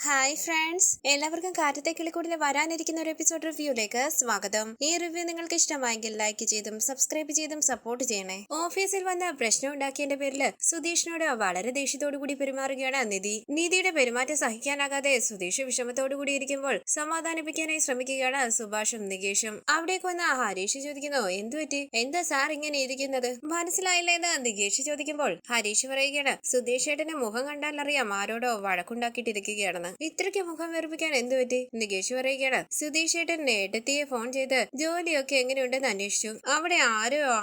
Hi friends, എല്ലാവർക്കും കാറ്റത്തെ കിളിക്കൂടിൽ വരാനിരിക്കുന്ന ഒരു എപ്പിസോഡ് റിവ്യൂയിലേക്ക് സ്വാഗതം. ഈ റിവ്യൂ നിങ്ങൾക്ക് ഇഷ്ടമായെങ്കിൽ ലൈക്ക് ചെയ്തും സബ്സ്ക്രൈബ് ചെയ്തും സപ്പോർട്ട് ചെയ്യണേ. ഓഫീസിൽ വന്ന പ്രശ്നം ഉണ്ടാക്കിയതിന്റെ പേരിൽ സുധീഷിനോട് വളരെ ദേഷ്യത്തോടുകൂടി പെരുമാറുകയാണ് നിധി. നിധിയുടെ പെരുമാറ്റം സഹിക്കാനാകാതെ സുധീഷ് വിഷമത്തോടുകൂടി ഇരിക്കുമ്പോൾ സമാധാനിപ്പിക്കാനായി ശ്രമിക്കുകയാണ് സുഭാഷും നികേഷും. അവിടേക്ക് വന്ന ഹരീഷ് ചോദിക്കുന്നു, എന്തുപറ്റി, എന്താ സാർ ഇങ്ങനെ ഇരിക്കുന്നത്, മനസ്സിലായില്ല എന്ന് നികേഷ് ചോദിക്കുമ്പോൾ ഹരീഷ് പറയുകയാണ്, സുധീഷ് ഏട്ടന്റെ മുഖം കണ്ടാൽ അറിയാം ആരോടോ വഴക്കുണ്ടാക്കിയിട്ടിരിക്കുകയാണെന്ന്. ഇത്രയ്ക്ക് മുഖം വെറുപ്പിക്കാൻ എന്തു പറ്റി? നികേഷ് പറയുകയാണ്, സുധീഷ് ഏട്ടൻ ഏട്ടത്തിയെ ഫോൺ ചെയ്ത് ജോലിയൊക്കെ എങ്ങനെയുണ്ടെന്ന് അന്വേഷിച്ചു. അവിടെ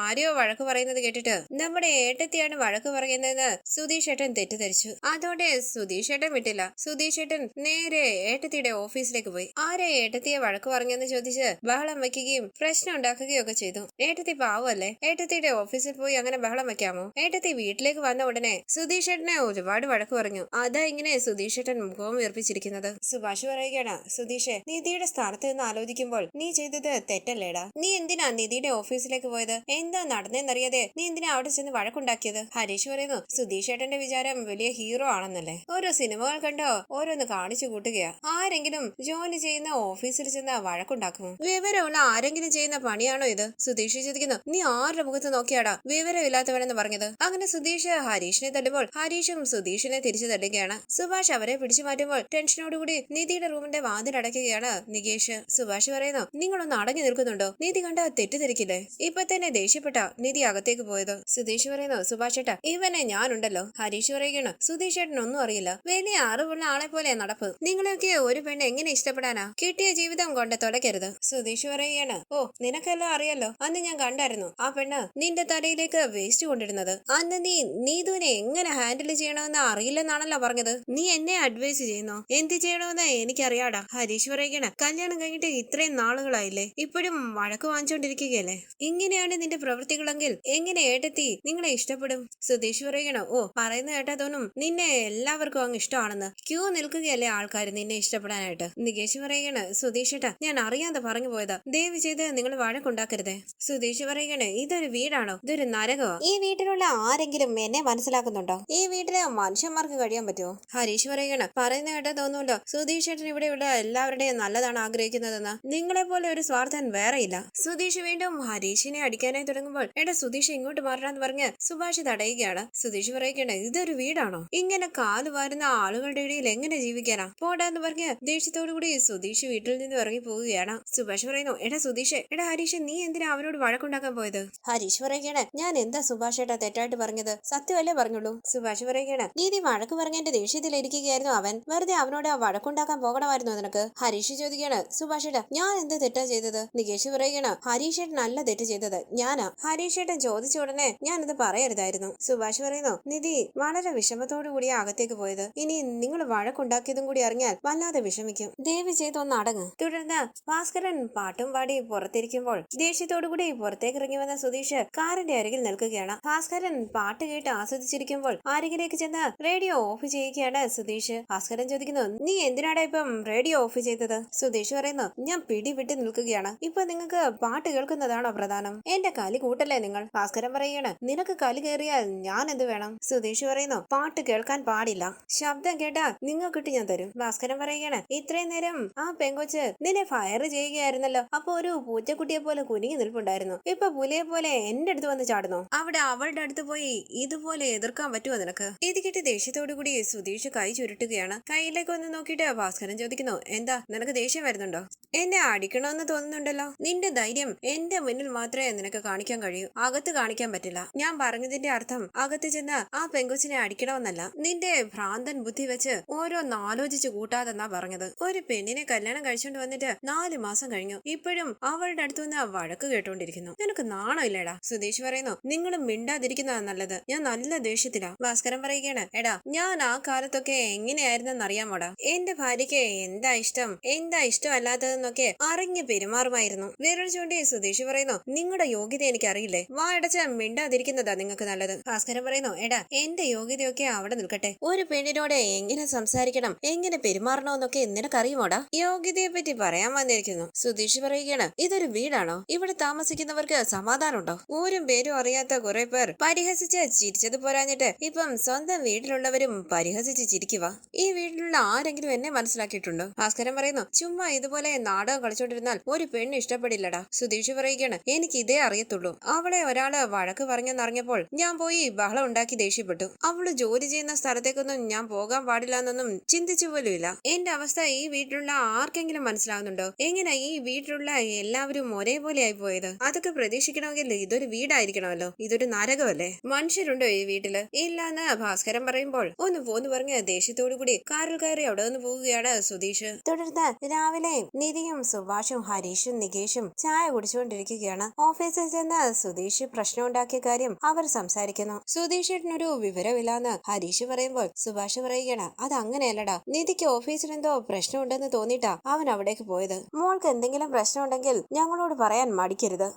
ആരോ വഴക്ക് പറയുന്നത് കേട്ടിട്ട് നമ്മുടെ ഏട്ടത്തിയാണ് വഴക്ക് പറയുന്നതെന്ന് സുധീഷ് ഏട്ടൻ തെറ്റിദ്ധരിച്ചു. അതോടെ സുധീഷ് ഏട്ടൻ വിട്ടില്ല. സുധീഷ് ഏട്ടൻ നേരെ ഏട്ടത്തിയുടെ ഓഫീസിലേക്ക് പോയി. ആരെ ഏട്ടത്തിയെ വഴക്ക് പറഞ്ഞെന്ന് ചോദിച്ച് ബഹളം വെക്കുകയും പ്രശ്നം ഉണ്ടാക്കുകയും ഒക്കെ ചെയ്തു. ഏട്ടത്തി പാവല്ലേ, ഏട്ടത്തിയുടെ ഓഫീസിൽ പോയി അങ്ങനെ ബഹളം വെക്കാമോ? ഏട്ടത്തി വീട്ടിലേക്ക് വന്ന ഉടനെ സുധീഷ് ഏട്ടനെ ഒരുപാട് വഴക്ക് പറഞ്ഞു. അതാ ഇങ്ങനെ സുധീഷ് ഏട്ടൻ മുഖവും വീർപ്പിച്ചിരിക്കുന്നത്. സുഭാഷ് പറയുകയാണ്, സുധീഷെ, നിധിയുടെ സ്ഥാനത്ത് നിന്ന് ആലോചിക്കുമ്പോൾ നീ ചെയ്തത് തെറ്റല്ലേടാ. നീ എന്തിനാ നിധിയുടെ ഓഫീസിലേക്ക് പോയത്? എന്താ നടന്നെന്നറിയാതെ നീ എന്തിനാ അവിടെ ചെന്ന് വഴക്കുണ്ടാക്കിയത്? ഹരീഷ് പറയുന്നു, സുധീഷ് ഏട്ടന്റെ വിചാരം വലിയ ഹീറോ ആണെന്നല്ലേ. ഓരോ സിനിമകൾ കണ്ടോ ഓരോന്ന് കാണിച്ചു കൂട്ടുകയാ. ആരെങ്കിലും ജോലി ചെയ്യുന്ന ഓഫീസിൽ ചെന്ന് വഴക്കുണ്ടാക്കുമോ? വിവരമുള്ള ആരെങ്കിലും ചെയ്യുന്ന പണിയാണോ ഇത്? സുധീഷ് ചോദിക്കുന്നു, നീ ആരുടെ മുഖത്ത് നോക്കിയാടാ വിവരമില്ലാത്തവനെന്ന് പറഞ്ഞത്? അങ്ങനെ സുധീഷ് ഹരീഷിനെ തല്ലുമ്പോൾ ഹരീഷും സുധീഷിനെ തിരിച്ചു തല്ലുകയാണ്. സുഭാഷ് അവരെ പിടിച്ചു മാറ്റുമ്പോൾ ടെൻഷനോടുകൂടി നിധിയുടെ റൂമിന്റെ വാതിലടയ്ക്കുകയാണ് നികേഷ്. സുഭാഷ് പറയുന്നു, നിങ്ങളൊന്ന് അടങ്ങി നിൽക്കുന്നുണ്ടോ? നിധി കണ്ട തെറ്റിദ്ധരിക്കില്ലേ? ഇപ്പൊ തന്നെ ദേഷ്യപ്പെട്ട നിധി അകത്തേക്ക് പോയത്. സുധീഷ് പറയുന്നു, സുഭാഷ് ഏട്ടാ, ഇവനെ ഞാനുണ്ടല്ലോ. ഹരീഷ് പറയുകയാണ്, സുധീഷ് ഏട്ടൻ ഒന്നും അറിയില്ല, വലിയ അറിവുള്ള ആളെ പോലെ നടപ്പ്. നിങ്ങളെയൊക്കെ ഒരു പെണ്ണ് എങ്ങനെ ഇഷ്ടപ്പെടാനാ? കിട്ടിയ ജീവിതം കൊണ്ട് തൊലക്കരുത്. സുധീഷ് പറയുകയാണ്, ഓ, നിനക്കെല്ലാം അറിയാലോ, അന്ന് ഞാൻ കണ്ടായിരുന്നു ആ പെണ്ണ് നിന്റെ തലയിലേക്ക് വേസ്റ്റ് കൊണ്ടിരുന്നത്. അന്ന് നീ നീതുവിനെ എങ്ങനെ ഹാൻഡിൽ ചെയ്യണമെന്ന് അറിയില്ലെന്നാണല്ലോ പറഞ്ഞത്. നീ എന്നെ അഡ്വൈസ് ചെയ്യുന്നോ? എന്ത് ചെയ്യണമെന്ന് എനിക്കറിയാടാ. ഹരീഷ് പറയുകയാണ്, കല്യാണം കഴിഞ്ഞിട്ട് ഇത്രയും നാളുകളായില്ലേ, ഇപ്പോഴും വഴക്ക് വാങ്ങിച്ചോണ്ടിരിക്കുകയല്ലേ? ഇങ്ങനെയാണ് നിന്റെ പ്രവൃത്തികളെങ്കിൽ എങ്ങനെ ഏട്ടത്തി നിങ്ങളെ ഇഷ്ടപ്പെടും? സുധീഷ് പറയുകയാണ്, ഓ, പറയുന്ന കേട്ടതൊന്നും നിന്നെ എല്ലാവർക്കും അങ്ങ് ഇഷ്ടമാണെന്ന് ക്യൂ നിൽക്കുകയല്ലേ ആൾക്കാർ നിന്നെ ഇഷ്ടപ്പെടാനായിട്ട്. നികേഷ് പറയുകയാണ്, സുധീഷ് ഏട്ടാ, ഞാൻ അറിയാതെ പറഞ്ഞു പോയതാ, ദയവ് ചെയ്ത് നിങ്ങൾ വഴക്കുണ്ടാക്കരുതേ. സുധീഷ് പറയുകയാണ്, ഇതൊരു വീടാണോ? ഇതൊരു നരകമോ? ഈ വീട്ടിലുള്ള ആരെങ്കിലും എന്നെ മനസ്സിലാക്കുന്നുണ്ടോ? ഈ വീട്ടിലെ മനുഷ്യന്മാർക്ക് കഴിയാൻ പറ്റുമോ? ഹരീഷ് പറയുകയാണ്, പറയുന്ന കേട്ടാ തോന്നുമല്ലോ സുധീഷ് ഏട്ടൻ ഇവിടെയുള്ള എല്ലാവരുടെയും നല്ലതാണ് ആഗ്രഹിക്കുന്നതെന്ന്. നിങ്ങളെ പോലെ ഒരു സ്വാർത്ഥൻ വേറെയില്ല. സുധീഷ് വീണ്ടും ഹരീഷിനെ അടിക്കാനായി തുടങ്ങുമ്പോൾ, എടാ സുധീഷ് ഇങ്ങോട്ട് മാറാന്ന് പറഞ്ഞ് സുഭാഷ് തടയുകയാണ്. സുധീഷ് പറയുകയാണ്, ഇതൊരു വീടാണോ? ഇങ്ങനെ കാല് വാരുന്ന ആളുകളുടെ ഇടയിൽ എങ്ങനെ ജീവിക്കാനാ? പോടാന്ന് പറഞ്ഞ് ദേഷ്യത്തോടു കൂടി സുധീഷ് വീട്ടിൽ നിന്ന് ഇറങ്ങി പോവുകയാണ്. സുഭാഷ് പറയുന്നു, എടാ സുധീഷ്, എടാ ഹരീഷ്, നീ എന്തിനാ അവനോട് വഴക്കുണ്ടാക്കാൻ പോയത്? ഹരീഷ് പറയുകയാണ്, ഞാൻ എന്താ സുഭാഷ് ഏട്ടാ തെറ്റായിട്ട് പറഞ്ഞത്? സത്യമല്ലേ പറഞ്ഞുള്ളൂ. സുഭാഷ് പറയുകയാണ്, നീതി വഴക്ക് പറഞ്ഞതിന്റെ ദേഷ്യത്തിലിരിക്കുകയായിരുന്നു അവൻ. വെറുതെ അവനോട് വഴക്കുണ്ടാക്കാൻ പോകണമായിരുന്നു നിനക്ക്. ഹരീഷ് ചോദിക്കുകയാണ്, സുഭാഷ് ഏട്ടാ, ഞാൻ എന്ത് തെറ്റാ ചെയ്തത്? നികേഷ് പറയുകയാണ്, ഹരീഷ് ഏട്ടൻ അല്ല തെറ്റ് ചെയ്തത്, ഞാനാ. ഹരീഷ് ഏട്ടൻ ചോദിച്ച ഉടനെ ഞാനത് പറയരുതായിരുന്നു. സുഭാഷ് പറയുന്നു, നിധി വളരെ വിഷമത്തോടു കൂടിയാ അകത്തേക്ക് പോയത്. ഇനി നിങ്ങൾ വഴക്കുണ്ടാക്കിയതും കൂടി അറിഞ്ഞാൽ വല്ലാതെ വിഷമിക്കും. ദയവ് ചെയ്തൊന്ന് അടങ്ങ്. തുടർന്ന് ഭാസ്കരൻ പാട്ടും പാടി പുറത്തിരിക്കുമ്പോൾ ദേഷ്യത്തോടു കൂടി പുറത്തേക്ക് ഇറങ്ങി വന്ന സുധീഷ് കാറിന്റെ അരികിൽ നിൽക്കുകയാണ്. ഭാസ്കരൻ പാട്ട് കേട്ട് ആസ്വദിച്ചിരിക്കുമ്പോൾ അരികിലേക്ക് ചെന്ന് റേഡിയോ ഓഫ് ചെയ്യുകയാണ് സുധീഷ്. ഭാസ്കരൻ ചോദിക്കുന്നു, നീ എന്തിനാടാ ഇപ്പം റേഡിയോ ഓഫ് ചെയ്തത്? സുധീഷ് പറയുന്നു, ഞാൻ പിടി വിട്ട് നിൽക്കുകയാണ്. ഇപ്പൊ നിങ്ങൾക്ക് പാട്ട് കേൾക്കുന്നതാണോ പ്രധാനം? എന്റെ കലി കൂട്ടല്ലേ നിങ്ങൾ? ഭാസ്കരൻ പറയുകയാണ്, നിനക്ക് കലി കയറിയാൽ ഞാൻ എന്ത് വേണം? സുധീഷ് പറയുന്നു, പാട്ട് കേൾക്കാൻ പാടില്ല, ശബ്ദം കേട്ടാ നിങ്ങൾക്കിട്ട് ഞാൻ തരും. ഭാസ്കരൻ പറയുകയാണ്, ഇത്രയും നേരം ആ പെങ്കൊച്ച് നിന്നെ ഫയർ ചെയ്യുകയായിരുന്നല്ലോ, അപ്പൊ ഒരു പൂച്ചക്കുട്ടിയെ പോലെ കുനിങ്ങി നിൽപ്പുണ്ടായിരുന്നു, ഇപ്പൊ പുലിയെ പോലെ എന്റെ അടുത്ത് വന്ന് ചാടുന്നു. അവിടെ അവളുടെ അടുത്ത് പോയി ഇതുപോലെ എതിർക്കാൻ പറ്റുമോ നിനക്ക്? ഇത് കിട്ടി ദേഷ്യത്തോടു കൂടി സുധീഷ് കൈ ചുരുട്ടുകയാണ്. കയ്യിലേക്ക് ഒന്ന് നോക്കിയിട്ട് ഭാസ്കരൻ ചോദിക്കുന്നു, എന്താ നിനക്ക് ദേഷ്യം വരുന്നുണ്ടോ? എന്നെ അടിക്കണമെന്ന് തോന്നുന്നുണ്ടല്ലോ. നിന്റെ ധൈര്യം എന്റെ മുന്നിൽ മാത്രമേ നിനക്ക് കാണിക്കാൻ കഴിയൂ, അകത്ത് കാണിക്കാൻ പറ്റില്ല. ഞാൻ പറഞ്ഞതിന്റെ അർത്ഥം അകത്ത് ചെന്ന് ആ പെങ്കൊച്ചിനെ അടിക്കണമെന്നല്ല. നിന്റെ ഭ്രാന്തൻ ബുദ്ധി വെച്ച് ഓരോന്ന് ആലോചിച്ച് കൂട്ടാതെന്നാ പറഞ്ഞത്. ഒരു പെണ്ണിനെ കല്യാണം കഴിച്ചോണ്ട് വന്നിട്ട് 4 മാസം കഴിഞ്ഞു, ഇപ്പോഴും അവളുടെ അടുത്ത് നിന്ന് വഴക്ക് കേട്ടോണ്ടിരിക്കുന്നു. നിനക്ക് നാണോ ഇല്ലേടാ? സുധീഷ് പറയുന്നു, നിങ്ങളും മിണ്ടാതിരിക്കുന്നതാ നല്ലത്, ഞാൻ നല്ല ദേഷ്യത്തിലാ. ഭാസ്കരൻ പറയുകയാണ്, എടാ, ഞാൻ ആ കാലത്തൊക്കെ എങ്ങനെയായിരുന്നെന്ന് അറിയാമോടാ? എന്റെ ഭാര്യയ്ക്ക് എന്താ ഇഷ്ടം എന്താ ഇഷ്ടമല്ലാത്തതെന്നൊക്കെ അറിഞ്ഞ് പെരുമാറുമായിരുന്നു. വിരൽ ചൂണ്ടി സുധീഷ് പറയുന്നു, നിങ്ങളുടെ യോഗ്യത എനിക്ക് അറിയില്ലേ, വായടച്ച മിണ്ടാതിരിക്കുന്നതാ നിങ്ങൾക്ക് നല്ലത്. ഭാസ്കരൻ പറയുന്നു, എടാ, എന്റെ യോഗ്യതയൊക്കെ അവിടെ നിൽക്കട്ടെ, ഒരു പെണ്ണിനോട് എങ്ങനെ സംസാരിക്കണം എങ്ങനെ പെരുമാറണമെന്നൊക്കെ നിനക്കറിയുമോടാ? യോഗ്യതയെ പറ്റി പറയാൻ വന്നിരിക്കുന്നു. സുധീഷ് പറയുകയാണ്, ഇതൊരു വീടാണോ? ഇവിടെ താമസിക്കുന്നവർക്ക് സമാധാനമുണ്ടോ? ഊരും പേരും അറിയാത്ത കുറെ പേർ പരിഹസിച്ച് ചിരിച്ചത് പോരാഞ്ഞിട്ട് ഇപ്പം സ്വന്തം വീട്ടിലുള്ളവരും പരിഹസിച്ച് ചിരിക്കുക. ഈ വീട്ടിലുള്ള വീട്ടിലുള്ള ആരെങ്കിലും എന്നെ മനസ്സിലാക്കിയിട്ടുണ്ടോ? ഭാസ്കരൻ പറയുന്നു, ചുമ്മാ ഇതുപോലെ നാടകം കളിച്ചോണ്ടിരുന്നാൽ ഒരു പെണ്ണ് ഇഷ്ടപ്പെടില്ലടാ. സുധീഷ് പറയുകയാണ്, എനിക്ക് ഇതേ അറിയത്തുള്ളൂ. അവളെ ഒരാള് വഴക്ക് പറഞ്ഞെന്നറിഞ്ഞപ്പോൾ ഞാൻ പോയി ബഹളം ഉണ്ടാക്കി ദേഷ്യപ്പെട്ടു. അവള് ജോലി ചെയ്യുന്ന സ്ഥലത്തേക്കൊന്നും ഞാൻ പോകാൻ പാടില്ല എന്നൊന്നും ചിന്തിച്ചു പോലുമില്ല. എന്റെ അവസ്ഥ ഈ വീട്ടിലുള്ള ആർക്കെങ്കിലും മനസ്സിലാവുന്നുണ്ടോ? എങ്ങനെ ഈ വീട്ടിലുള്ള എല്ലാവരും ഒരേപോലെ ആയി പോയത്? അതൊക്കെ പ്രതീക്ഷിക്കണമെങ്കിൽ ഇതൊരു വീടായിരിക്കണമല്ലോ, ഇതൊരു നരകമല്ലേ? മനുഷ്യരുണ്ടോ ഈ വീട്ടില്? ഇല്ലാന്ന് ഭാസ്കരൻ പറയുമ്പോൾ ഒന്ന് പോന്ന് പറഞ്ഞ് ദേഷ്യത്തോടു കൂടി കാറിൽ കയറി അവിടെ നിന്ന് പോവുകയാണ് സുധീഷ്. തുടർന്ന് രാവിലെ നിധിയും സുഭാഷും ഹരീഷും നികേഷും ചായ കുടിച്ചുകൊണ്ടിരിക്കുകയാണ്. ഓഫീസിൽ ചെന്ന് സുധീഷ് പ്രശ്നം ഉണ്ടാക്കിയ കാര്യം അവർ സംസാരിക്കുന്നു. സുധീഷ് ഏട്ടനൊരു വിവരമില്ലാന്ന് ഹരീഷ് പറയുമ്പോൾ സുഭാഷ് പറയുകയാണ്, അത് അങ്ങനെയല്ലടാ, നിധിക്ക് ഓഫീസിൽ എന്തോ പ്രശ്നമുണ്ടെന്ന് തോന്നിട്ടാ അവൻ അവിടേക്ക് പോയത്. മോൾക്ക് എന്തെങ്കിലും പ്രശ്നമുണ്ടെങ്കിൽ ഞങ്ങളോട് പറയാൻ മടിക്കരുത്.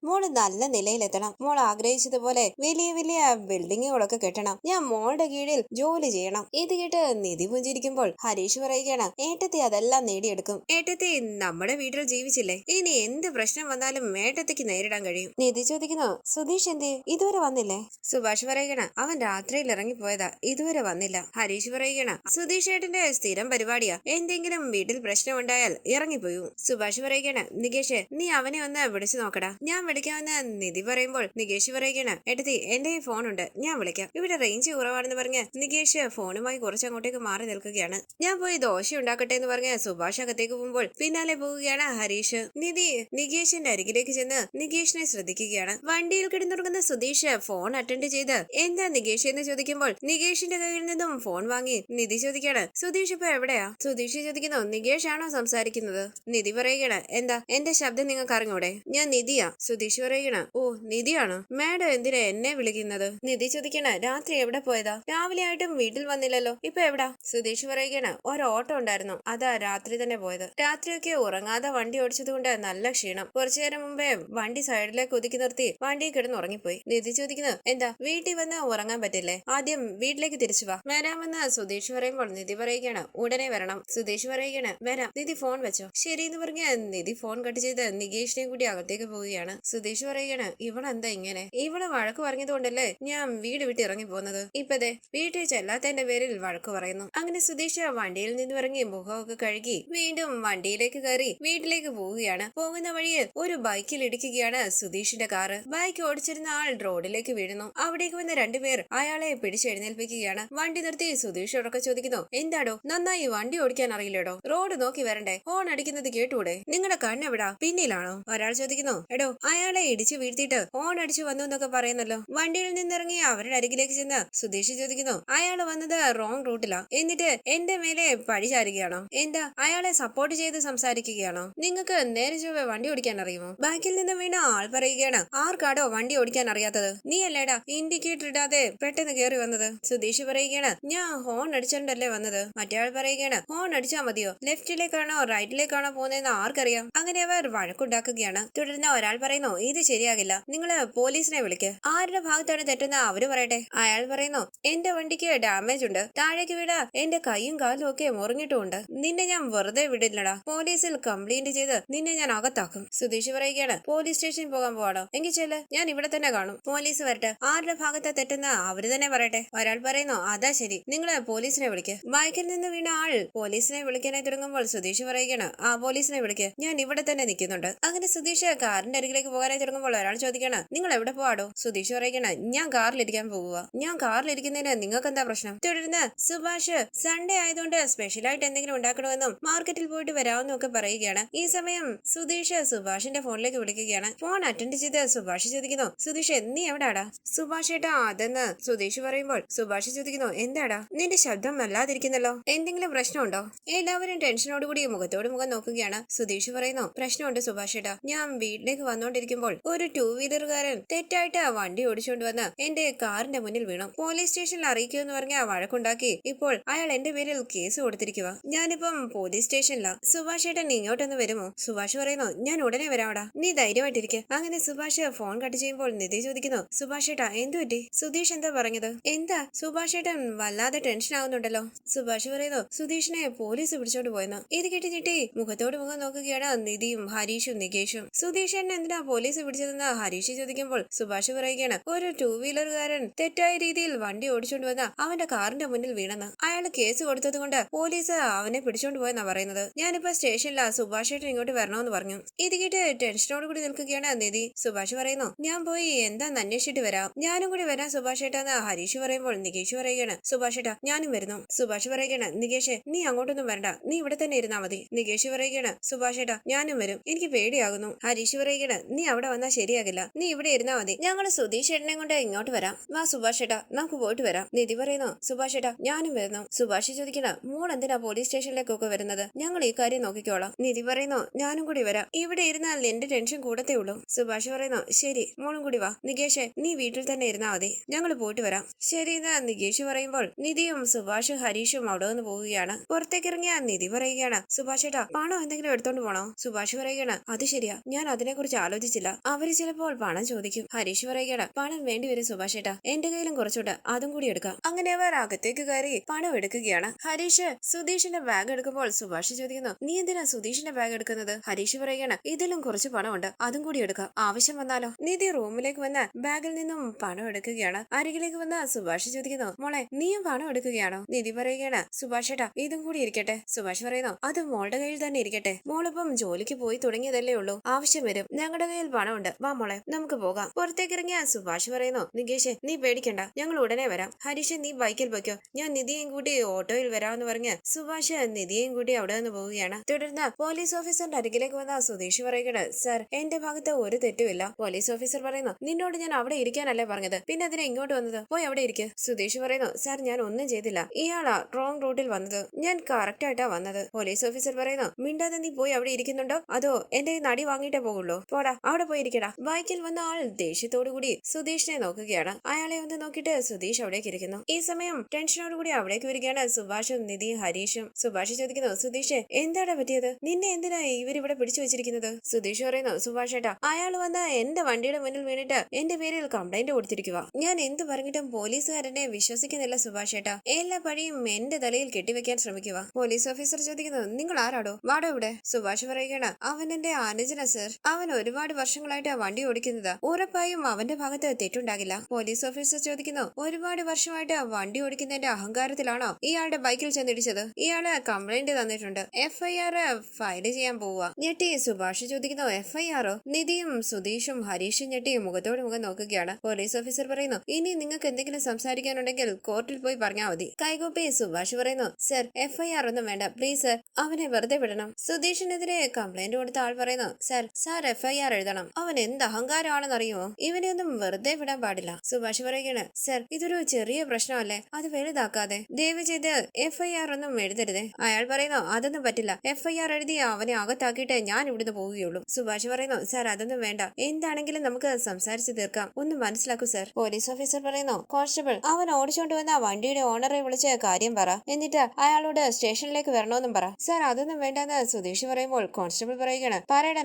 മോള് നല്ല നിലയിലെത്തണം. മോൾ ആഗ്രഹിച്ചതുപോലെ വലിയ വലിയ ബിൽഡിങ്ങുകളൊക്കെ കെട്ടണം. ഞാൻ മോളുടെ കീഴിൽ ജോലി ചെയ്യണം. ഇത് കേട്ട് നിധി പുഞ്ചിരിക്കുമ്പോൾ ഹരീഷ് പറയുകയാണ്, ഏട്ടത്തി അതെല്ലാം നേടിയെടുക്കും. ഏട്ടത്തി നമ്മുടെ വീട്ടിൽ ജീവിച്ചില്ലേ, ഇനി എന്ത് പ്രശ്നം വന്നാലും ഏട്ടത്തിക്ക് നേരിടാൻ കഴിയും. നിധി ചോദിക്കുന്നു, സുധീഷ് എന്തി ഇതുവരെ വന്നില്ലേ? സുഭാഷ് പറയുകയാണ്, അവൻ രാത്രിയിൽ ഇറങ്ങിപ്പോയതാ, ഇതുവരെ വന്നില്ല. ഹരീഷ് പറയുകയാണ്, സുധീഷ് ഏട്ടന്റെ സ്ഥിരം പരിപാടിയാ, എന്തെങ്കിലും വീട്ടിൽ പ്രശ്നം ഉണ്ടായാൽ ഇറങ്ങിപ്പോയു. സുഭാഷ് പറയുകയാണ്, നികേഷ് നീ അവനെ ഒന്ന് വിളിച്ചു നോക്കടാ. ഞാൻ വിളിക്കാമെന്ന് നിധി പറയുമ്പോൾ നികേഷ് പറയുകയാണ്, ഏട്ടത്തി എന്റെ ഈ ഫോണുണ്ട്, ഞാൻ വിളിക്കാം. ഇവിടെ റേഞ്ച് കുറവാണെന്ന് പറഞ്ഞ് നികേഷ് ഫോണുമായി കുറച്ച് അങ്ങോട്ടേക്ക് മാറി നിൽക്കുകയാണ്. ഞാൻ പോയി ദോശ ഉണ്ടാക്കട്ടെ എന്ന് പറഞ്ഞ് സുഭാഷ് അകത്തേക്ക് പോകുമ്പോൾ പിന്നാലെ പോവുകയാണ് ഹരീഷ്. നിധി നികേഷിന്റെ അരികിലേക്ക് ചെന്ന് നികേഷിനെ ശ്രദ്ധിക്കുകയാണ്. വണ്ടിയിൽ കിടന്നുറങ്ങുന്ന സുധീഷ് ഫോൺ അറ്റൻഡ് ചെയ്ത് എന്താ നികേഷ് എന്ന് ചോദിക്കുമ്പോൾ നികേഷിന്റെ കയ്യിൽ നിന്നും ഫോൺ വാങ്ങി നിധി ചോദിക്കാണ്, സുധീഷ് ഇപ്പൊ എവിടെയാ? സുധീഷ് ചോദിക്കുന്നു, നികേഷ് ആണോ സംസാരിക്കുന്നത്? നിധി പറയുകയാണ്, എന്താ എന്റെ ശബ്ദം നിങ്ങൾക്ക് അറിഞ്ഞൂടെ? ഞാൻ നിധിയാ. സുധീഷ് പറയുകണ, ഓ നിധിയാണോ? മാഡം എന്തിനാ എന്നെ വിളിക്കുന്നത്? നിധി ചോദിക്കണ, രാത്രി എവിടെ പോയതാ? രാവിലെ ആയിട്ടും വീട്ടിൽ വന്നില്ലല്ലോ, ഇപ്പൊ എവിടാ? സുധീഷ് പറയുകണ, ഒരു ഓട്ടോ ഉണ്ടായിരുന്നു, അതാ രാത്രി തന്നെ പോയത്. രാത്രിയൊക്കെ ഉറങ്ങാതെ വണ്ടി ഓടിച്ചത് കൊണ്ട് നല്ല ക്ഷീണം. കുറച്ചു നേരം മുമ്പേ വണ്ടി സൈഡിലേക്ക് ഒതുക്കി നിർത്തി വണ്ടി കിടന്ന് ഉറങ്ങിപ്പോയി. നിധി ചോദിക്കുന്നു, എന്താ വീട്ടിൽ വന്ന് ഉറങ്ങാൻ പറ്റില്ലേ? ആദ്യം വീട്ടിലേക്ക് തിരിച്ചു വാ. വരാമെന്ന് സുധീഷ് പറയുമ്പോൾ നിധി പറയുകയാണ്, ഉടനെ വരണം. സുധീഷ് പറയുകയാണ്, വരാം. നിധി ഫോൺ വെച്ചോ. ശരി എന്ന് പറഞ്ഞ് നിധി ഫോൺ കട്ട് ചെയ്ത് നികേഷിനെയും കൂടി അകത്തേക്ക് പോവുകയാണ്. സുധീഷ് പറയുകയാണ്, ഇവളെന്താ ഇങ്ങനെ? ഇവളെ വഴക്ക് പറഞ്ഞതുകൊണ്ടല്ലേ ഞാൻ വീട് വിട്ട് ഇറങ്ങി പോകുന്നത്. ഇപ്പതേ വീട്ടിൽ ചെല്ലാത്തതിന്റെ പേരിൽ വഴക്ക് പറയുന്നു. അങ്ങനെ സുധീഷ് വണ്ടിയിൽ നിന്ന് ഇറങ്ങി മുഖമൊക്കെ കഴുകി വീണ്ടും വണ്ടിയിലേക്ക് കയറി വീട്ടിലേക്ക് പോവുകയാണ്. പോകുന്ന വഴിയിൽ ഒരു ബൈക്കിൽ ഇടിക്കുകയാണ് സുധീഷിന്റെ കാറ്. ബൈക്ക് ഓടിച്ചിരുന്ന ആൾ റോഡിലേക്ക് വീഴുന്നു. അവിടേക്ക് വന്ന രണ്ടുപേർ അയാളെ പിടിച്ചെഴുന്നേൽപ്പിക്കുകയാണ്. വണ്ടി നിർത്തി സുധീഷ് ഉറക്കെ ചോദിക്കുന്നു, എന്താടോ നന്നായി വണ്ടി ഓടിക്കാൻ അറിയില്ലടോ? റോഡ് നോക്കി വരണ്ടേ? ഹോൺ അടിക്കുന്നത് കേട്ടൂടെ? നിങ്ങളുടെ കണ്ണെവിടാ? പിന്നിലാണോ? ഒരാൾ ചോദിക്കുന്നു, എടോ അയാളെ ഇടിച്ചു വീഴ്ത്തിയിട്ട് ഹോൺ അടിച്ചു വന്നു എന്നൊക്കെ പറയുന്നല്ലോ. വണ്ടിയിൽ നിന്നിറങ്ങി അവരുടെ അരികിലേക്ക് ചെന്ന് സുധീഷ് ചോദിക്കുന്നു, അയാൾ വന്നത് റോങ് റൂട്ടിലാ, എന്നിട്ട് എന്റെ മേലെ പഴി ചാരുകയാണോ? എന്താ അയാളെ സപ്പോർട്ട് ചെയ്ത് സംസാരിക്കുകയാണോ? നിങ്ങൾക്ക് നേരെ ചൊവ്വേ വണ്ടി ഓടിക്കാൻ അറിയുമോ? ബാക്കിൽ നിന്ന് വീണ ആൾ പറയുകയാണ്, ആർക്കാടോ വണ്ടി ഓടിക്കാൻ അറിയാത്തത്? നീ അല്ലേടാ ഇൻഡിക്കേറ്റർ ഇടാതെ പെട്ടെന്ന് കയറി വന്നത്? സുധീഷ് പറയുകയാണ്, ഞാൻ ഹോൺ അടിച്ചോണ്ടല്ലേ വന്നത്. മറ്റേ ആൾ പറയുകയാണ്, ഹോൺ അടിച്ചാ മതിയോ? ലെഫ്റ്റിലേക്കാണോ റൈറ്റിലേക്കാണോ പോകുന്നതെന്ന് ആർക്കറിയാം? അങ്ങനെ അവർ വഴക്കുണ്ടാക്കുകയാണ്. തുടർന്ന് ഒരാൾ പറയുന്നു, ഇത് ശരിയാകില്ല, നിങ്ങള് പോലീസിനെ വിളിക്ക്. ആരുടെ ഭാഗത്താണ് തെറ്റെന്ന് അവര് പറയട്ടെ. അയാൾ പറയുന്നു, എന്റെ വണ്ടിക്ക് ഡാമേജ് ഉണ്ട്, താഴേക്ക് വീടാ എന്റെ കൈയും കാലും ഒക്കെ മുറിഞ്ഞിട്ടുമുണ്ട്. നിന്നെ ഞാൻ വെറുതെ വിടില്ലടാ, പോലീസിൽ കംപ്ലൈന്റ് ചെയ്ത് നിന്നെ ഞാൻ അകത്താക്കും. സുധീഷ് പറയുകയാണ്, പോലീസ് സ്റ്റേഷനിൽ പോകാൻ പോവാണോ? എങ്കിൽ ചെല്ല്, ഞാൻ ഇവിടെ തന്നെ കാണും. പോലീസ് വരട്ടെ, ആരുടെ ഭാഗത്താ തെറ്റെന്ന് അവര് തന്നെ പറയട്ടെ. ഒരാൾ പറയുന്നു, അതാ ശരി, നിങ്ങള് പോലീസിനെ വിളിക്ക്. ബൈക്കിൽ നിന്ന് വീണ ആൾ പോലീസിനെ വിളിക്കാനായി തുടങ്ങുമ്പോൾ സുധീഷ് പറയുകയാണ്, ആ പോലീസിനെ വിളിക്ക്, ഞാൻ ഇവിടെ തന്നെ നിൽക്കുന്നുണ്ട്. അങ്ങനെ സുധീഷ് കാറിന്റെ അരികിലേക്ക് പോകാനായി തുടങ്ങുമ്പോൾ ഒരാൾ ചോദിക്കാണ്, നിങ്ങൾ എവിടെ പോവാടോ? സുധീഷ് പറയുകയാണ്, ഞാൻ കാറിലിരിക്കാൻ പോകുക. ഞാൻ കാറിലിരിക്കുന്നതിന് നിങ്ങൾക്ക് എന്താ പ്രശ്നം? തുടർന്ന് സുഭാഷ് സൺഡേ ആയതുകൊണ്ട് സ്പെഷ്യലായിട്ട് എന്തെങ്കിലും ഉണ്ടാക്കണമെന്നും മാർക്കറ്റിൽ പോയിട്ട് വരാമെന്നും ഒക്കെ പറയുകയാണ്. ഈ സമയം സുധീഷ് സുഭാഷിന്റെ ഫോണിലേക്ക് വിളിക്കുകയാണ്. ഫോൺ അറ്റൻഡ് ചെയ്ത് സുഭാഷ് ചോദിക്കുന്നു, സുധീഷ് നീ എവിടാടാ? സുഭാഷ് ഏട്ടാ അതെന്ന് സുധീഷ് പറയുമ്പോൾ സുഭാഷ് ചോദിക്കുന്നു, എന്താടാ നിന്റെ ശബ്ദം വല്ലാതിരിക്കുന്നല്ലോ, എന്തെങ്കിലും പ്രശ്നമുണ്ടോ? എല്ലാവരും ടെൻഷനോടുകൂടി മുഖത്തോട് മുഖം നോക്കുകയാണ്. സുധീഷ് പറയുന്നു, പ്രശ്നമുണ്ട് സുഭാഷ് ഏട്ടാ, ഞാൻ വീട്ടിലേക്ക് വന്നോണ്ടിരിക്കുമ്പോൾ ഒരു 2 വീലറുകാരൻ തെറ്റായിട്ട് വണ്ടി ഓടിച്ചുകൊണ്ട് വന്ന് എന്റെ കാറിന്റെ മുന്നിൽ വീണു. പോലീസ് സ്റ്റേഷനിൽ അറിയിക്കുമെന്ന് പറഞ്ഞ വഴക്കുണ്ടാക്കി ഇപ്പോൾ അയാൾ എന്റെ പേരിൽ കേസ് കൊടുത്തിരിക്കുക. ഞാനിപ്പം പോലീസ് സ്റ്റേഷനിലാ. സുഭാഷ് ഏട്ടൻ ഇങ്ങോട്ടൊന്ന് വരുമോ? സുഭാഷ് പറയുന്നു, ഞാൻ ഉടനെ വരാടാ, നീ ധൈര്യമായിട്ടിരിക്കുക. അങ്ങനെ സുഭാഷ് ഫോൺ കട്ട് ചെയ്യുമ്പോൾ നിധി ചോദിക്കുന്നു, സുഭാഷ് ഏട്ടാ എന്തു പറ്റി? സുധീഷ് എന്താ പറഞ്ഞത്? എന്താ സുഭാഷ് ഏട്ടൻ വല്ലാതെ ടെൻഷൻ ആവുന്നുണ്ടല്ലോ? സുഭാഷ് പറയുന്നു, സുധീഷിനെ പോലീസ് പിടിച്ചോണ്ട് പോയെന്ന്. ഇത് കേട്ട് ചിട്ടി മുഖത്തോട് മുഖം നോക്കുകയാണ് നിധിയും ഹരീഷും നികേഷും. സുധീഷ് എന്തിനാ പോലീസ് പിടിച്ചതെന്ന് ഹരീഷ് ചോദിക്കുമ്പോൾ സുഭാഷ് പറയുകയാണ് ഒരു 2 വീലറുകാരൻ തെറ്റായ രീതിയിൽ വണ്ടി ഓടിച്ചോണ്ട് വന്ന അവന്റെ കാറിന്റെ മുന്നിൽ വീണെന്ന്. അയാൾ കേസ് കൊടുത്തത് കൊണ്ട് പോലീസ് അവനെ പിടിച്ചോണ്ട് പോയെന്നാ പറയുന്നത്. ഞാനിപ്പോ സ്റ്റേഷനിലാ, സുഭാഷ് ഏട്ടൻ ഇങ്ങോട്ട് വരണമെന്ന് പറഞ്ഞു. ഇത് കേട്ട് ടെൻഷനോട് കൂടി നിൽക്കുകയാണ് നിധി. സുഭാഷ് പറയുന്നു ഞാൻ പോയി എന്താന്ന് അന്വേഷിച്ചിട്ട് വരാം. ഞാനും കൂടി വരാം സുഭാഷ് ഏട്ടാന്ന് ഹരീഷ് പറയുമ്പോൾ നികേഷ് പറയുകയാണ് സുഭാഷ് ഏട്ടാ ഞാനും വരുന്നു. സുഭാഷ് പറയുകയാണ് നികേഷ് നീ അങ്ങോട്ടൊന്നും വരണ്ട, നീ ഇവിടെ തന്നെ ഇരുന്നാ മതി. നികേഷ് പറയുകയാണ് സുഭാഷ് ഏട്ടാ ഞാനും വരും, എനിക്ക് പേടിയാകുന്നു. ഹരീഷ് പറയുകയാണ് നീ അവിടെ വന്നാൽ ശരിയാകില്ല, നീ ഇവിടെ ഇരുന്നാ മതി, ഞങ്ങള് സുധീഷ് ഏട്ടനെ കൊണ്ട് ഇങ്ങോട്ട് വരാം. വാ സുഭാഷ് ഏട്ടാ നമുക്ക് പോയിട്ട് വരാം. നിധി പറയുന്നു സുഭാഷ് ഏട്ടാ ഞാനും വരുന്നു. സുഭാഷ് ചോദിക്കണ മോൾ എന്തിനാ പോലീസ് സ്റ്റേഷനിലേക്കൊക്കെ വരുന്നത്, ഞങ്ങൾ ഈ കാര്യം നോക്കിക്കോളാം. നിധി പറയുന്നു ഞാനും കൂടി വരാം, ഇവിടെ ഇരുന്നാൽ എന്റെ ടെൻഷൻ കൂടത്തേ ഉള്ളൂ. സുഭാഷ് പറയുന്നു ശരി മോളും കൂടി വാ. നികേഷ് നീ വീട്ടിൽ തന്നെ ഇരുന്നാ മതി, ഞങ്ങൾ പോയിട്ട് വരാം. ശരി എന്ന് നികേഷ് പറയുമ്പോൾ നിധിയും സുഭാഷും ഹരീഷും അവിടെ നിന്ന് പോവുകയാണ്. പുറത്തേക്ക് ഇറങ്ങിയ നിധി പറയുകയാണ് സുഭാഷ് ഏട്ടാ പണം എന്തെങ്കിലും എടുത്തോണ്ട് പോണോ? സുഭാഷ് പറയുകയാണ് അത് ശരിയാ, ഞാൻ അതിനെ കുറിച്ച് ആലോചിച്ചില്ല, അവര് ചിലപ്പോൾ പണം ചോദിക്കും. ഹരീഷ് പറയുകയാണ് പണം വേണ്ടി വരും സുഭാഷ് ഏട്ടാ, എന്റെ കയ്യിലും കുറച്ചുണ്ട്, അതും കൂടി എടുക്കാം. അങ്ങനെ അവർ അകത്തേക്ക് കയറി പണം എടുക്കുകയാണ്. ഹരീഷ് സുധീഷിന്റെ ബാഗ് എടുക്കുമ്പോൾ സുഭാഷ് ചോദിക്കുന്നു നീ എന്തിനാ സുധീഷിന്റെ ബാഗ് എടുക്കുന്നത്? ഹരീഷ് പറയുകയാണ് ഇതിലും കുറച്ച് പണമുണ്ട്, അതും കൂടി എടുക്കാം, ആവശ്യം വന്നാലോ. നിധി റൂമിലേക്ക് വന്ന് ബാഗിൽ നിന്നും പണം എടുക്കുകയാണ്. അരികിലേക്ക് വന്ന സുഭാഷ് ചോദിക്കുന്നു മോളെ നീയും പണം എടുക്കുകയാണോ? നിധി പറയുകയാണ് സുഭാഷ് ഏട്ടാ ഇതും കൂടി ഇരിക്കട്ടെ. സുഭാഷ് പറയുന്നു അത് മോളുടെ കയ്യിൽ തന്നെ ഇരിക്കട്ടെ, മോളിപ്പം ജോലിക്ക് പോയി തുടങ്ങിയതല്ലേ ഉള്ളൂ, ആവശ്യം വരും, ഞങ്ങളുടെ കയ്യിൽ പണമുണ്ട്, വാ മോളെ നമുക്ക് പോകാം. പുറത്തേക്ക് ഇറങ്ങിയ സുഭാഷ് പറയുന്നു നികേഷ് നീ പേടിക്കണ്ട, ഞങ്ങൾ ഉടനെ വരാം. ഹരീഷ് നീ ബൈക്കിൽ പോയിക്കോ, ഞാൻ നിധിയെയും കൂട്ടി ഓട്ടോയിൽ വരാമെന്ന് പറഞ്ഞ് സുഭാഷ് നിധിയെയും കൂട്ടി അവിടെ നിന്ന് പോവുകയാണ്. തുടർന്ന് പോലീസ് ഓഫീസറിന്റെ അരികിലേക്ക് വന്ന സുധീഷ് പറയുകയാണ് സർ എന്റെ ഭാഗത്ത് ഒരു തെറ്റുമില്ല. പോലീസ് ഓഫീസർ പറയുന്നു നിന്നോട് ഞാൻ അവിടെ ഇരിക്കാനല്ലേ പറഞ്ഞത്, പിന്നെ അതിനെ ഇങ്ങോട്ട് വന്നത്, പോയി അവിടെ ഇരിക്കുക. സുധീഷ് പറയുന്നു സാർ ഞാൻ ഒന്നും ചെയ്തില്ല, ഇയാളാ റോങ് റൂട്ടിൽ വന്നത്, ഞാൻ കറക്റ്റ് ആയിട്ടാ വന്നത്. പോലീസ് ഓഫീസർ പറയുന്നു മിണ്ടാതെ നീ പോയി അവിടെ ഇരിക്കുന്നുണ്ടോ അതോ എന്റെ നടി വാങ്ങിയിട്ടേ പോകുള്ളൂ, പോടാ അവിടെ പോയി ഇരിക്കടാ. ബൈക്കിൽ വന്ന ആൾ ദേഷ്യത്തോടു കൂടി സുധീഷിനെ നോക്കുകയാണ്. അയാളെ ഒന്ന് നോക്കിയിട്ട് സുധീഷ് അവിടേക്ക് ഇരിക്കുന്നു. ഈ സമയം ടെൻഷനോടുകൂടി അവിടേക്ക് വരികയാണ് സുഭാഷും നിധിയും ഹരീഷും. സുഭാഷ് ചോദിക്കുന്നു സുധീഷ് എന്താണ് പറ്റിയത്, നിന്നെ എന്തിനാ ഇവരിവിടെ പിടിച്ചു വെച്ചിരിക്കുന്നത്? സുധീഷ് പറയുന്നു സുഭാഷ് ഏട്ടാ അയാൾ വന്ന് എന്റെ വണ്ടിയുടെ മുന്നിൽ വീണിട്ട് എന്റെ പേരിൽ കംപ്ലൈന്റ് കൊടുത്തിരിക്കുക, ഞാൻ എന്ത് പറഞ്ഞിട്ടും പോലീസുകാരനെ വിശ്വസിക്കുന്നില്ല സുഭാഷ് ഏട്ടാ, എല്ലാ പഴിയും എന്റെ തലയിൽ കെട്ടിവെക്കാൻ ശ്രമിക്കുക. പോലീസ് ഓഫീസർ ചോദിക്കുന്നു നിങ്ങൾ ആരാടോ, വാടോ ഇവിടെ. സുഭാഷ് പറയുകയാണ് അവൻ എന്റെ അനുജന സർ, അവൻ ഒരുപാട് വർഷങ്ങളായിട്ട് വണ്ടി ഓടിക്കുന്നതാ, ഉറപ്പായും അവന്റെ ഭാഗത്ത് തെറ്റുണ്ടാകില്ല. പോലീസ് ഓഫീസർ ചോദിക്കുന്നു ഒരുപാട് വർഷമായിട്ട് വണ്ടി ഓടിക്കുന്നതിന്റെ അഹങ്കാരത്തിലാണോ ഇയാളുടെ ബൈക്കിൽ ചെന്നിടിച്ചത്? ഇയാള് കംപ്ലൈന്റ് തന്നിട്ടുണ്ട്, FIR ഫയൽ ചെയ്യാൻ പോവുക. ഞെട്ടി സുഭാഷ് ചോദിക്കുന്നു FIRോ? നിധിയും സുധീഷും ഹരീഷും ഞെട്ടി മുഖത്തോട് മുഖം നോക്കുകയാണ്. പോലീസ് ഓഫീസർ പറയുന്നു ഇനി നിങ്ങൾക്ക് എന്തെങ്കിലും സംസാരിക്കാനുണ്ടെങ്കിൽ കോർട്ടിൽ പോയി പറഞ്ഞാൽ മതി. കൈകൂപ്പി സുഭാഷ് പറയുന്നു സർ FIR ഒന്നും വേണ്ട പ്ലീസ് സർ, അവനെ വെറുതെ വിടണം. സുധീഷിനെതിരെ കംപ്ലൈന്റ് കൊടുത്ത ആൾ പറയുന്നു സാർ FIR എഴുതണം, അവൻ എന്ത് അഹങ്കാരമാണെന്നറിയുമോ, ഇവനെ ഒന്നും വെറുതെ വിടാൻ പാടില്ല. സുഭാഷ് പറയുകയാണ് സർ ഇതൊരു ചെറിയ പ്രശ്നമല്ലേ, അത് വലുതാക്കാതെ ദയവ് ചെയ്ത് FIR ഒന്നും എഴുതരുതേ. അയാൾ പറയുന്നു അതൊന്നും പറ്റില്ല, FIR എഴുതി അവനെ അകത്താക്കിയിട്ട് ഞാൻ ഇവിടുന്ന് പോവുകയുള്ളൂ. സുഭാഷ് പറയുന്നു സാർ അതൊന്നും വേണ്ട, എന്താണെങ്കിലും നമുക്ക് സംസാരിച്ച് തീർക്കാം, ഒന്ന് മനസ്സിലാക്കൂ സർ. പോലീസ് ഓഫീസർ പറയുന്നു കോൺസ്റ്റബിൾ അവൻ ഓടിച്ചോണ്ട് വന്ന വണ്ടിയുടെ ഓണറെ വിളിച്ച് കാര്യം പറ, എന്നിട്ട് അയാളോട് സ്റ്റേഷനിലേക്ക് വരണമെന്നും പറ. സാർ അതൊന്നും വേണ്ടെന്ന് സുധീഷ് പറയുമ്പോൾ കോൺസ്റ്റബിൾ പറയുകയാണ് പറയടാ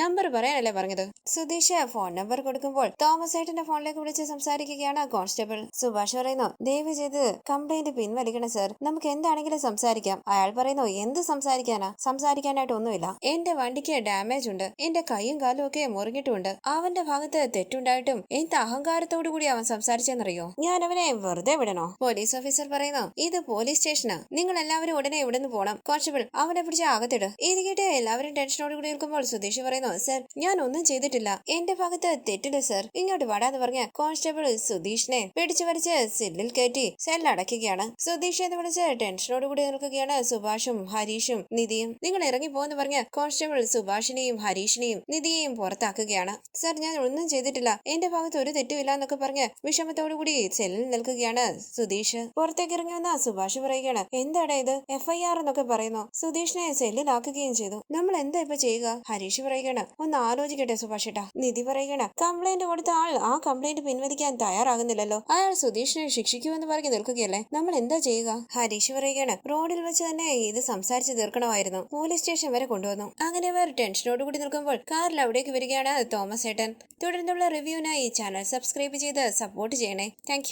നമ്പർ പറയാനല്ലേ പറഞ്ഞത്. സുധീഷ് ഫോൺ നമ്പർ കൊടുക്കുമ്പോൾ തോമസ് ഏട്ടന്റെ ഫോണിലേക്ക് വിളിച്ച് സംസാരിക്കുകയാണ് കോൺസ്റ്റബിൾ. സുഭാഷ് പറയുന്നു ദയവ് ചെയ്ത് കംപ്ലൈന്റ് പിൻവലിക്കണം സർ, നമുക്ക് എന്താണെങ്കിലും സംസാരിക്കാം. അയാൾ പറയുന്നു എന്ത് സംസാരിക്കാനാ, സംസാരിക്കാനായിട്ട് ഒന്നുമില്ല, എന്റെ വണ്ടിക്ക് ഡാമേജ് ഉണ്ട്, എന്റെ കൈയും കാലും ഒക്കെ മുറിഞ്ഞിട്ടുമുണ്ട്, അവന്റെ ഭാഗത്ത് തെറ്റുണ്ടായിട്ടും എന്ത് അഹങ്കാരത്തോടു കൂടി അവൻ സംസാരിച്ചെന്നറിയോ, ഞാൻ അവനെ വെറുതെ വിടണോ? പോലീസ് ഓഫീസർ പറയുന്നു ഇത് പോലീസ് സ്റ്റേഷനാ, നിങ്ങൾ എല്ലാവരും ഉടനെ ഇവിടുന്ന് പോണം. കോൺസ്റ്റബിൾ അവനെ പിടിച്ച് അകത്തിട്. ഇത് കേട്ട് എല്ലാവരും ടെൻഷനോട് കൂടി നിൽക്കുമ്പോൾ സുധീഷ് പറയുന്നു സർ ഞാൻ ഒന്നും ചെയ്തിട്ടില്ല, എന്റെ ഭാഗത്ത് തെറ്റില്ല സർ, ഇങ്ങോട്ട് വടാന്ന് പറഞ്ഞ കോൺസ്റ്റബിൾ സുധീഷിനെ പിടിച്ചു വലിച്ച് സെല്ലിൽ കയറ്റി സെല്ലടയ്ക്കുകയാണ്. സുധീഷ് എന്ന് വിളിച്ച് ടെൻഷനോട് കൂടി നിൽക്കുകയാണ് സുഭാഷും ഹരീഷും നിധിയും. നിങ്ങൾ ഇറങ്ങി പോന്ന് പറഞ്ഞ കോൺസ്റ്റബിൾ സുഭാഷിനെയും ഹരീഷിനെയും നിധിയെയും പുറത്താക്കുകയാണ്. സർ ഞാൻ ഒന്നും ചെയ്തിട്ടില്ല, എന്റെ ഭാഗത്ത് ഒരു തെറ്റുമില്ല എന്നൊക്കെ പറഞ്ഞ് വിഷമത്തോടു കൂടി സെല്ലിൽ നിൽക്കുകയാണ് സുധീഷ്. പുറത്തേക്ക് ഇറങ്ങി വന്ന സുഭാഷ് പറയുകയാണ് എന്താടാ ഇത്, FIR എന്നൊക്കെ പറയുന്നു. സുധീഷിനെ സെല്ലിലാക്കുകയും ചെയ്തു, നമ്മൾ എന്താ ഇപ്പൊ ചെയ്യുക? ഹരീഷ് പറയുകയാണ് ഒന്ന് ആലോചിക്കട്ടെ സുഭാഷ് ഏട്ടാ. നിധി പറയുകയാണ് കംപ്ലൈന്റ് കൊടുത്ത ആൾ ആ കംപ്ലൈന്റ് പിൻവലിക്കാൻ തയ്യാറാകുന്നില്ലല്ലോ, അയാൾ സുധീഷിനെ ശിക്ഷിക്കുമെന്ന് പറഞ്ഞ് നിൽക്കുകയല്ലേ, നമ്മൾ എന്താ ചെയ്യുക? ഹരീഷ് പറയുകയാണ് റോഡിൽ വെച്ച് തന്നെ ഇത് സംസാരിച്ച് തീർക്കണമായിരുന്നു, പോലീസ് സ്റ്റേഷൻ വരെ കൊണ്ടുവന്നു. അങ്ങനെ അവർ ടെൻഷനോട് കൂടി നിൽക്കുമ്പോൾ കാറിൽ അവിടേക്ക് വരികയാണ് തോമസ് ഏട്ടൻ. തുടർന്നുള്ള റിവ്യൂവിനായി ചാനൽ സബ്സ്ക്രൈബ് ചെയ്ത് സപ്പോർട്ട് ചെയ്യണേ. താങ്ക്